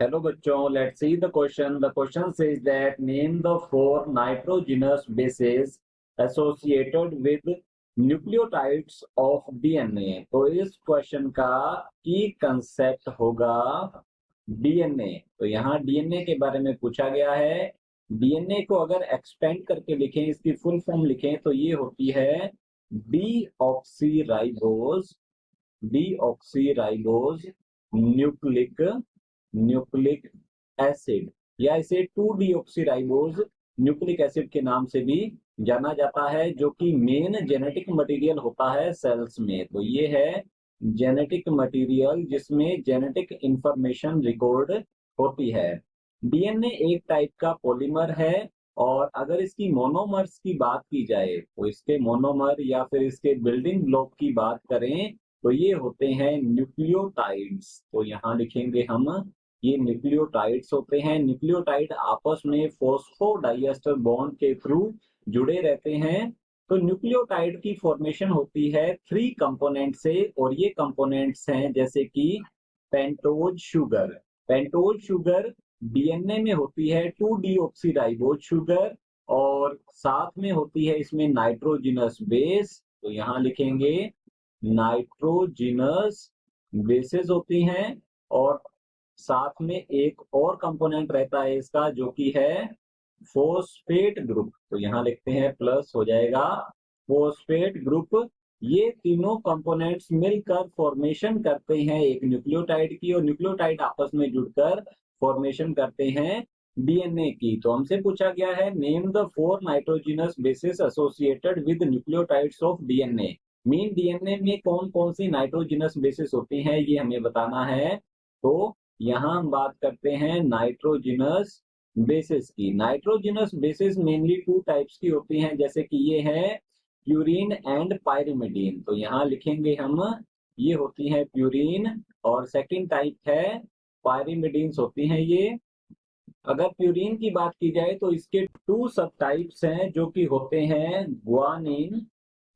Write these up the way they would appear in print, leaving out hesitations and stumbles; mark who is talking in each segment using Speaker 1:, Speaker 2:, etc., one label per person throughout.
Speaker 1: Hello बच्चों, let's see the question. The question says that name the four nitrogenous bases associated with nucleotides of DNA. तो इस question का की concept होगा DNA. तो यहाँ डीएनए के बारे में पूछा गया है। डीएनए को अगर एक्सपेंड करके लिखें, इसकी फुल फॉर्म लिखें तो ये होती है डीऑक्सीराइबोज न्यूक्लिक एसिड, या इसे 2-डीऑक्सीराइबोज न्यूक्लिक एसिड के नाम से भी जाना जाता है, जो कि मेन जेनेटिक मटेरियल होता है सेल्स में। तो ये है जेनेटिक मटेरियल जिसमें जेनेटिक इंफॉर्मेशन रिकॉर्ड होती है। डीएनए एक टाइप का पॉलीमर है, और अगर इसकी मोनोमर्स की बात की जाए तो इसके मोनोमर या फिर इसके बिल्डिंग ब्लॉक की बात करें तो ये होते हैं न्यूक्लियोटाइड्स। तो यहाँ लिखेंगे हम, ये न्यूक्लियोटाइड्स होते हैं। न्यूक्लियोटाइड आपस में फॉस्फोडाइएस्टर बॉन्ड के थ्रू जुड़े रहते हैं। तो न्यूक्लियोटाइड की फॉर्मेशन होती है 3 कंपोनेंट से, और ये कंपोनेंट्स हैं जैसे कि pentose sugar. Pentose sugar DNA में होती है 2-डीऑक्सीराइबोज शुगर, और साथ में होती है इसमें नाइट्रोजिनस बेस। तो यहाँ लिखेंगे नाइट्रोजिनस बेसेस होती हैं, और साथ में एक और कंपोनेंट रहता है इसका जो कि है फोस्फेट ग्रुप। तो यहाँ लिखते हैं प्लस हो जाएगा फोस्फेट ग्रुप। ये तीनों कंपोनेंट्स मिलकर फॉर्मेशन करते हैं एक न्यूक्लियोटाइड की, और न्यूक्लियोटाइड आपस में जुड़कर फॉर्मेशन करते हैं डीएनए की। तो हमसे पूछा गया है name the 4 nitrogenous bases associated with nucleotides of DNA. Mean DNA में कौन कौन सी नाइट्रोजिनस बेसिस होती हैं ये हमें बताना है। तो यहाँ हम बात करते हैं नाइट्रोजिनस बेसिस की। नाइट्रोजिनस बेसिस मेनली 2 टाइप्स की होती हैं, जैसे कि ये है प्यूरीन एंड पायरिमिडीन। तो यहाँ लिखेंगे हम, ये होती है प्यूरीन, और सेकंड टाइप है पायरिमिडीन्स होती हैं ये। अगर प्यूरीन की बात की जाए तो इसके 2 सब टाइप्स हैं जो कि होते हैं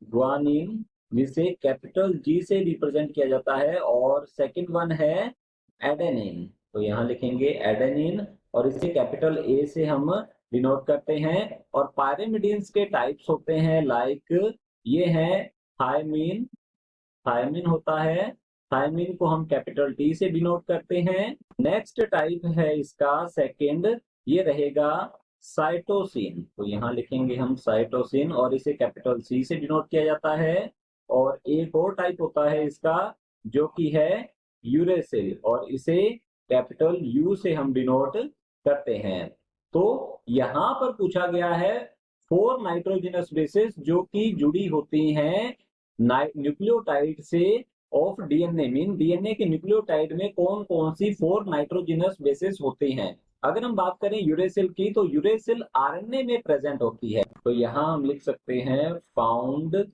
Speaker 1: ग्वानिन जिसे कैपिटल जी से रिप्रेजेंट किया जाता है, और सेकंड वन है एडेनिन। तो यहाँ लिखेंगे एडेनिन, और इसे कैपिटल ए से हम डिनोट करते हैं। और पायरिमिडीन्स के टाइप्स होते हैं लाइक ये है थायमीन। थायमीन होता है, थायमीन को हम कैपिटल टी से डिनोट करते हैं। नेक्स्ट टाइप है इसका सेकंड, ये रहेगा साइटोसिन। तो यहाँ लिखेंगे हम साइटोसिन, और इसे कैपिटल सी से डिनोट किया जाता है। और एक और टाइप होता है इसका जो कि है यूरेसिल, और इसे कैपिटल यू से हम डिनोट करते हैं। तो यहाँ पर पूछा गया है 4 नाइट्रोजनस बेसेस जो कि जुड़ी होती हैं न्यूक्लियोटाइड से ऑफ डीएनए। मीन डीएनए के न्यूक्लियोटाइड में कौन कौन सी 4 नाइट्रोजनस बेसेस होती हैं। अगर हम बात करें यूरेसिल की, तो यूरेसिल आरएनए में प्रेजेंट होती है। तो यहाँ हम लिख सकते हैं फाउंड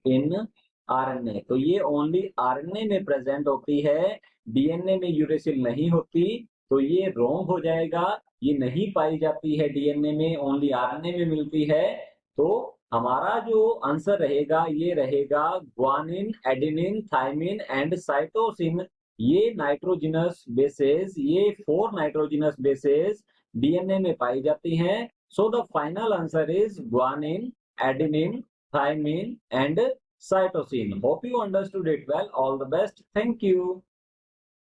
Speaker 1: इन आरएनए। तो ये ओनली आरएनए में प्रेजेंट होती है, डीएनए में यूरेसिल नहीं होती। तो ये रॉन्ग हो जाएगा, ये नहीं पाई जाती है डीएनए में, ओनली आरएनए में मिलती है। तो हमारा जो आंसर रहेगा ये रहेगा guanine, adenine, thymine and cytosine. ये नाइट्रोजिनस बेसेस, ये 4 नाइट्रोजिनस बेसेस डीएनए में पाई जाती हैं। So the final answer is guanine, adenine, thymine and cytosine. Hope you understood it well. All the best. Thank you.